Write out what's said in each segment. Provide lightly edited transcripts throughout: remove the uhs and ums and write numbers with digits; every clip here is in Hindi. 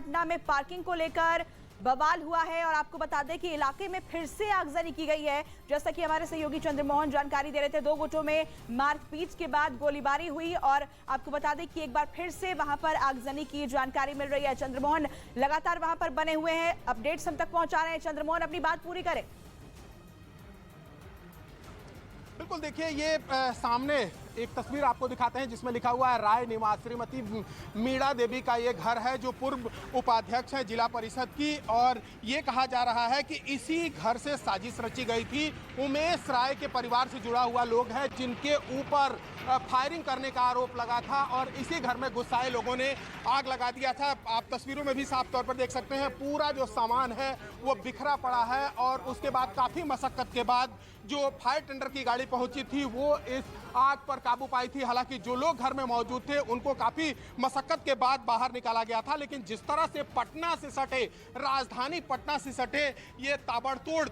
पटना में पार्किंग को लेकर बवाल हुआ है और आपको बता दें कि इलाके में फिर से आगजनी की गई है। जैसा कि हमारे सहयोगी चंद्रमोहन जानकारी दे रहे थे, 2 गुटों में मारपीट के बाद गोलीबारी हुई और आपको बता दें कि एक बार फिर से वहां पर आगजनी की जानकारी मिल रही है। चंद्रमोहन लगातार वहां पर बने हुए हैं, अपडेट्स हम तक पहुंचा रहे हैं। चंद्रमोहन, अपनी बात पूरी करें। बिल्कुल, देखिए ये सामने एक तस्वीर आपको दिखाते हैं जिसमें लिखा हुआ है राय निवास। श्रीमती मीणा देवी का ये घर है जो पूर्व उपाध्यक्ष है जिला परिषद की, और ये कहा जा रहा है कि इसी घर से साजिश रची गई थी। उमेश राय के परिवार से जुड़ा हुआ लोग है जिनके ऊपर फायरिंग करने का आरोप लगा था और इसी घर में गुस्साए लोगों ने आग लगा दिया था। आप तस्वीरों में भी साफ तौर पर देख सकते हैं, पूरा जो सामान है वो बिखरा पड़ा है और उसके बाद काफ़ी मशक्कत के बाद जो फायर टेंडर की गाड़ी पहुंची थी वो इस आग पर काबू पाई थी। हालांकि जो लोग घर में मौजूद थे उनको काफी मशक्कत के बाद बाहर निकाला गया था, लेकिन जिस तरह से पटना से सटे, राजधानी पटना से सटे ये ताबड़तोड़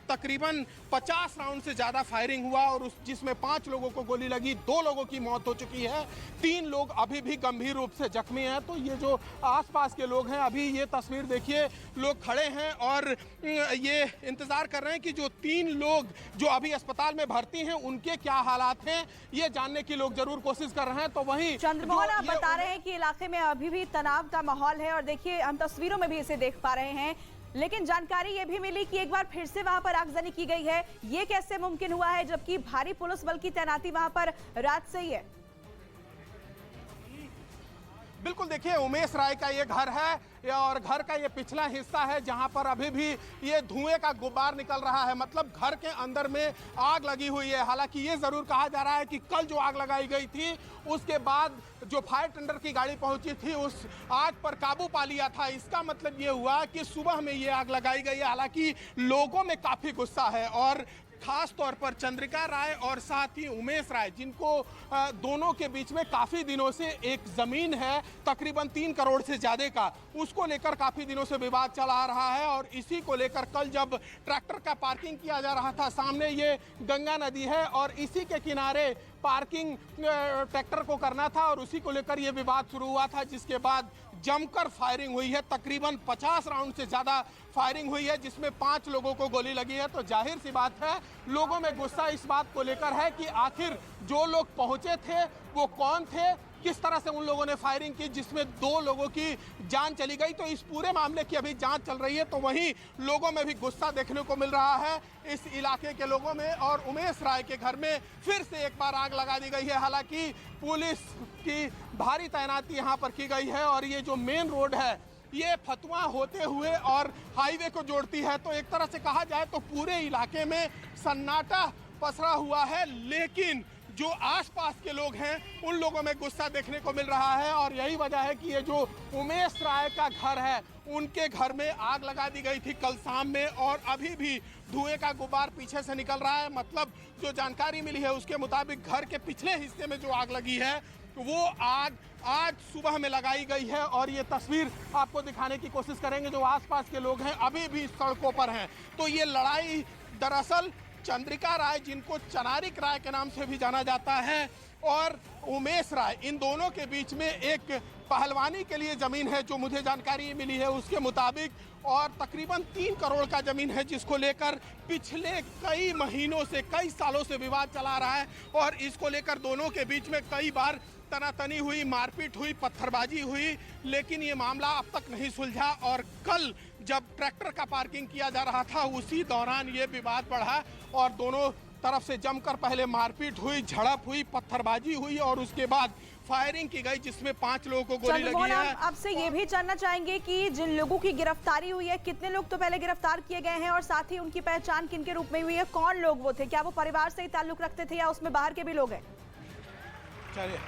तकरीबन 50 राउंड से ज्यादा फायरिंग हुआ और जिसमें 5 लोगों को गोली लगी, 2 लोगों की मौत हो चुकी है, 3 लोग अभी भी गंभीर रूप से जख्मी हैं। तो ये जो आसपास के लोग हैं, अभी ये तस्वीर देखिए, लोग खड़े हैं और ये इंतजार कर रहे हैं कि जो 3 लोग जो अभी अस्पताल में भर्ती हैं उनके क्या हालात हैं, ये जानने की लोग जरूर कोशिश कर रहे हैं। तो वहीं चंद्रमोहन, आप बता रहे हैं कि इलाके में अभी भी तनाव का माहौल है और देखिए हम तस्वीरों में भी इसे देख पा रहे हैं, लेकिन जानकारी ये भी मिली कि एक बार फिर से वहां पर आगजनी की गई है। ये कैसे मुमकिन हुआ है जबकि भारी पुलिस बल की तैनाती वहां पर रात से ही है? बिल्कुल, देखिए उमेश राय का ये घर है और घर का ये पिछला हिस्सा है जहां पर अभी भी ये धुएं का गुब्बार निकल रहा है, मतलब घर के अंदर में आग लगी हुई है। हालांकि ये जरूर कहा जा रहा है कि कल जो आग लगाई गई थी उसके बाद जो फायर टेंडर की गाड़ी पहुंची थी उस आग पर काबू पा लिया था। इसका मतलब ये हुआ कि सुबह में ये आग लगाई गई है। हालांकि लोगों में काफी गुस्सा है और खास तौर पर चंद्रिका राय और साथ ही उमेश राय, जिनको दोनों के बीच में काफी दिनों से एक जमीन है तकरीबन 3 करोड़ से ज्यादा का, उसको लेकर काफी दिनों से विवाद चला आ रहा है। और इसी को लेकर कल जब ट्रैक्टर का पार्किंग किया जा रहा था, सामने ये गंगा नदी है और इसी के किनारे पार्किंग ट्रैक्टर को करना था और उसी को लेकर ये विवाद शुरू हुआ था, जिसके बाद जमकर फायरिंग हुई है। तकरीबन 50 राउंड से ज्यादा फायरिंग हुई है जिसमें 5 लोगों को गोली लगी है। तो जाहिर सी बात है, लोगों में गुस्सा इस बात को लेकर है कि आखिर जो लोग पहुंचे थे वो कौन थे, किस तरह से उन लोगों ने फायरिंग की जिसमें 2 लोगों की जान चली गई। तो इस पूरे मामले की अभी जांच चल रही है। तो वहीं लोगों में भी गुस्सा देखने को मिल रहा है इस इलाके के लोगों में, और उमेश राय के घर में फिर से एक बार आग लगा दी गई है। हालांकि पुलिस की भारी तैनाती यहाँ पर की गई है और ये जो मेन रोड है ये फतुआ होते हुए और हाईवे को जोड़ती है। तो एक तरह से कहा जाए तो पूरे इलाके में सन्नाटा पसरा हुआ है, लेकिन जो आसपास के लोग हैं उन लोगों में गुस्सा देखने को मिल रहा है। और यही वजह है कि ये जो उमेश राय का घर है उनके घर में आग लगा दी गई थी कल शाम में और अभी भी धुएं का गुब्बार पीछे से निकल रहा है। मतलब जो जानकारी मिली है उसके मुताबिक घर के पिछले हिस्से में जो आग लगी है वो आग आज सुबह में लगाई गई है। और ये तस्वीर आपको दिखाने की कोशिश करेंगे, जो आसपास के लोग हैं अभी भी सड़कों पर हैं। तो ये लड़ाई दरअसल चंद्रिका राय, जिनको चनारिक राय के नाम से भी जाना जाता है, और उमेश राय, इन दोनों के बीच में एक पहलवानी के लिए जमीन है जो मुझे जानकारी मिली है उसके मुताबिक, और तकरीबन 3 करोड़ का जमीन है जिसको लेकर पिछले कई महीनों से, कई सालों से विवाद चला रहा है। और इसको लेकर दोनों के बीच में कई बार तनातनी हुई, मारपीट हुई, पत्थरबाजी हुई, लेकिन ये मामला अब तक नहीं सुलझा। और कल जब ट्रैक्टर का पार्किंग किया जा रहा था उसी दौरान ये विवाद बढ़ा और दोनों तरफ से जमकर पहले मारपीट हुई, झड़प हुई, पत्थरबाजी हुई और उसके बाद फायरिंग की गई जिसमें 5 लोगों को गोली लगी है। आपसे ये भी जानना चाहेंगे कि जिन लोगों की गिरफ्तारी हुई है, कितने लोग तो पहले गिरफ्तार किए गए हैं और साथ ही उनकी पहचान किन के रूप में हुई है, कौन लोग वो थे, क्या वो परिवार से ही ताल्लुक रखते थे या उसमें बाहर के भी लोग हैं? चलिए,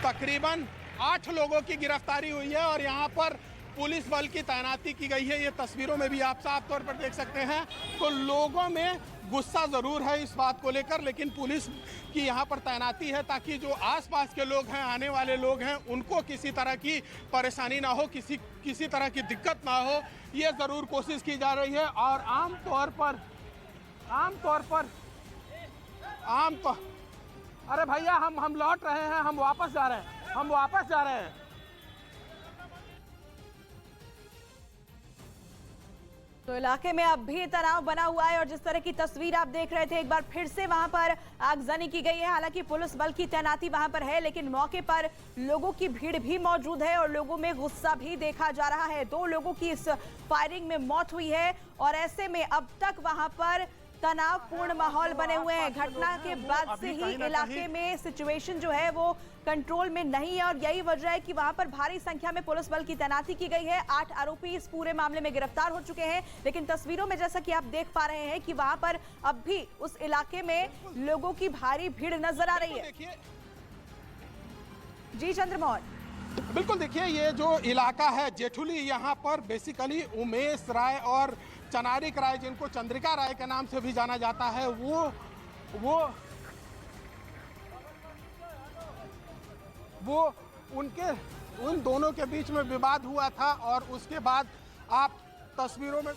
तकरीबन 8 लोगों की गिरफ्तारी हुई है और यहाँ पर पुलिस बल की तैनाती की गई है। ये तस्वीरों में भी आप साफ तौर पर देख सकते हैं। तो लोगों में गुस्सा जरूर है इस बात को लेकर, लेकिन पुलिस की यहाँ पर तैनाती है ताकि जो आसपास के लोग हैं, आने वाले लोग हैं, उनको किसी तरह की परेशानी ना हो, किसी तरह की दिक्कत ना हो, ये ज़रूर कोशिश की जा रही है। और अरे भैया, हम लौट रहे हैं, हम वापस जा रहे हैं। तो इलाके में अब भी तनाव बना हुआ है और जिस तरह की तस्वीर आप देख रहे थे, एक बार फिर से वहां पर आगजनी की गई है। हालांकि पुलिस बल की तैनाती वहां पर है, लेकिन मौके पर लोगों की भीड़ भी मौजूद है और लोगों में गुस्सा भी देखा जा रहा है। 2 लोगों की इस फायरिंग में मौत हुई है और ऐसे में अब तक वहां पर तनावपूर्ण माहौल बने हुए हैं। घटना के बाद से ही इलाके में सिचुएशन जो है वो कंट्रोल में नहीं है और यही वजह है कि वहां पर भारी संख्या में पुलिस बल की तैनाती की गई है। 8 आरोपी इस पूरे मामले में गिरफ्तार हो चुके हैं, लेकिन तस्वीरों में जैसा कि आप देख पा रहे हैं कि वहां पर अब भी उस इलाके में लोगों की भारी भीड़ नजर आ रही है। जी चंद्रमोहन। बिल्कुल, देखिए ये जो इलाका है जेठुली, यहाँ पर बेसिकली उमेश राय और चनारिक राय, जिनको चंद्रिका राय के नाम से भी जाना जाता है, उन दोनों के बीच में विवाद हुआ था और उसके बाद आप तस्वीरों में